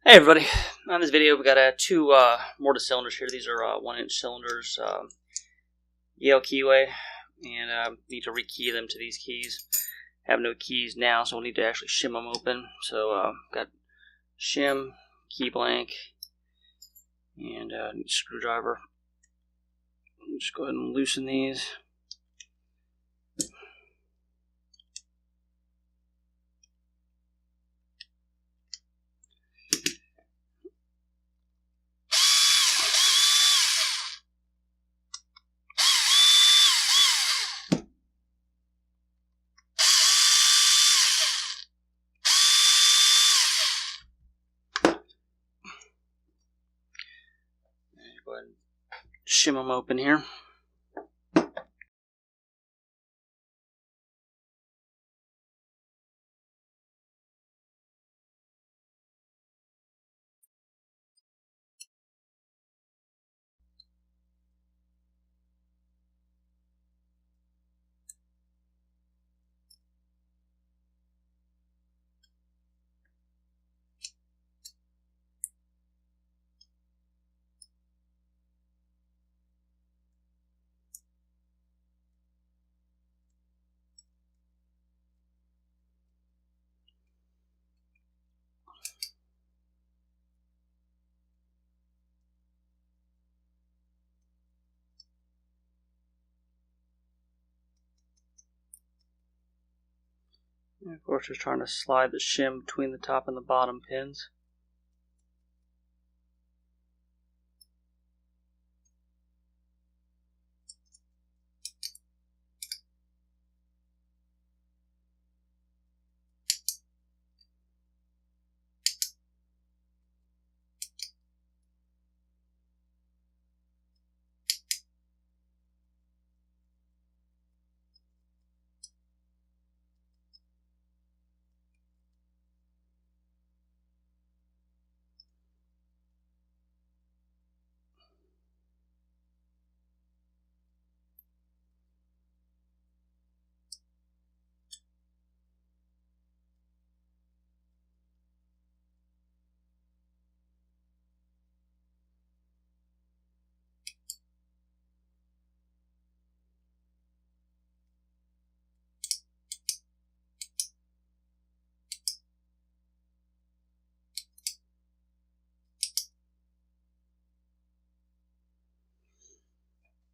Hey everybody, on this video we got two Mortise cylinders here. These are 1-inch cylinders, Yale keyway, and need to rekey them to these keys. Have no keys now, so we'll need to actually shim them open. So got shim, key blank, and screwdriver. Just go ahead and loosen these. Go ahead and shim them open here. And of course, just trying to slide the shim between the top and the bottom pins.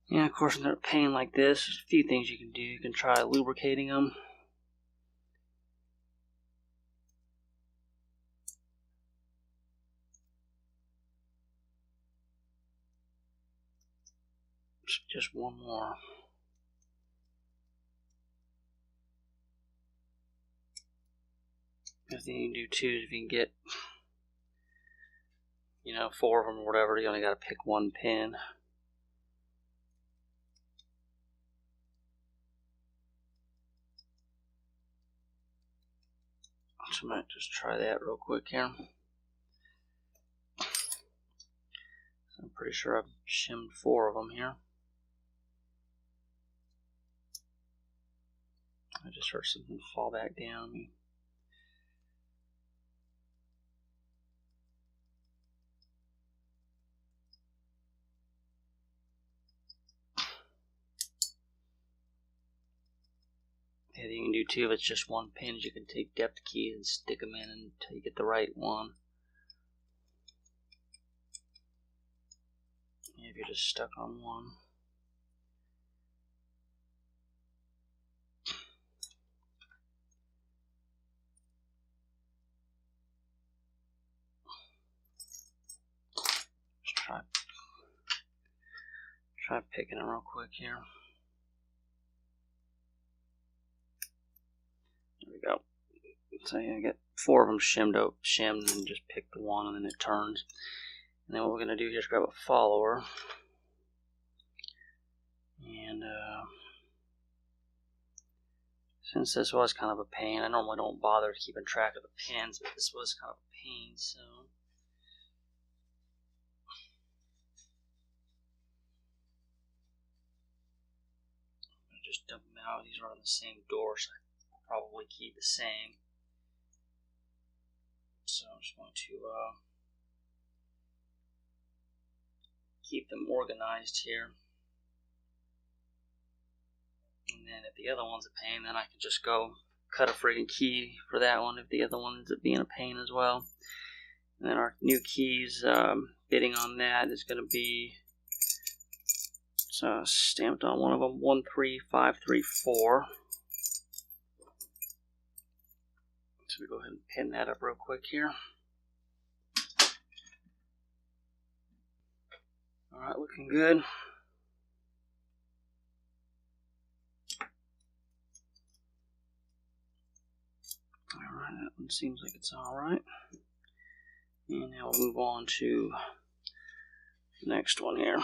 Yeah, of course, when they're a pain like this, there's a few things you can do. You can try lubricating them. Just one more. The thing you can do too is if you can get, 4 of them or whatever, you only got to pick one pin. So I might just try that real quick here. I'm pretty sure I've shimmed 4 of them here. I just heard something fall back down. The other thing you can do too, if it's just one pin, you can take depth keys and stick them in until you get the right one. If you're just stuck on one. Just try picking it real quick here. There we go. So I get 4 of them shimmed, and just pick the one, and then it turns. And then what we're going to do here is grab a follower. And since this was kind of a pain, I normally don't bother keeping track of the pins, but this was kind of a pain, so I'm going to just dump them out. These are on the same door, so I'll probably keep the same. So I'm just going to keep them organized here. And then if the other one's a pain, then I can just go cut a friggin' key for that one if the other one ends up being a pain as well. And then our new keys, bidding on that is going to be stamped on one of them, 13534. So we go ahead and pin that up real quick here. Alright, looking good. Alright, that one seems like it's alright. And now we'll move on to the next one here.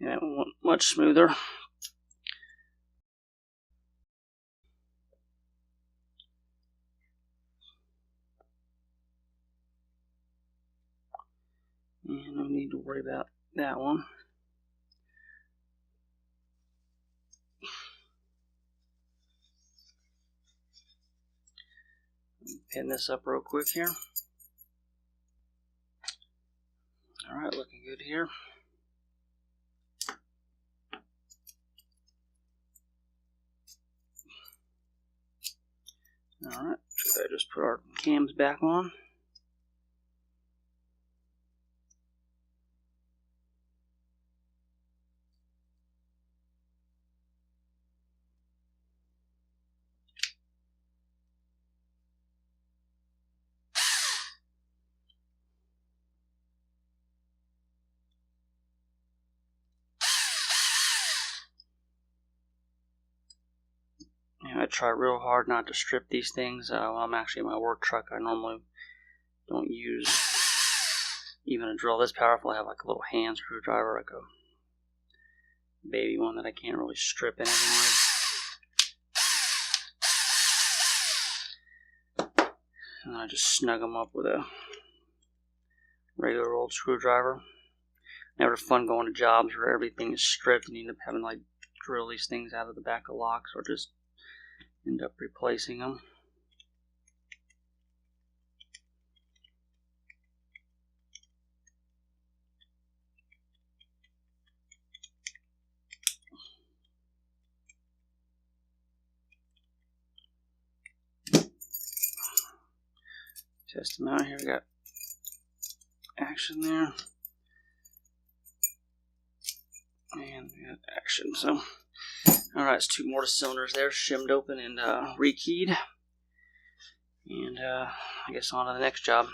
Yeah, that one went much smoother. And no need to worry about that one. Pin this up real quick here. Alright, looking good here. Alright, should I just put our cams back on? Yeah, I try real hard not to strip these things. When I'm actually in my work truck, I normally don't use even a drill this powerful. I have like a little hand screwdriver, like a baby one that I can't really strip anything with. And I just snug them up with a regular old screwdriver. Never fun going to jobs where everything is stripped and you end up having to like drill these things out of the back of locks or just end up replacing them. Test them out here. We got action there. And we got action. So, alright, it's 2 mortise cylinders there, shimmed open and rekeyed. And I guess on to the next job.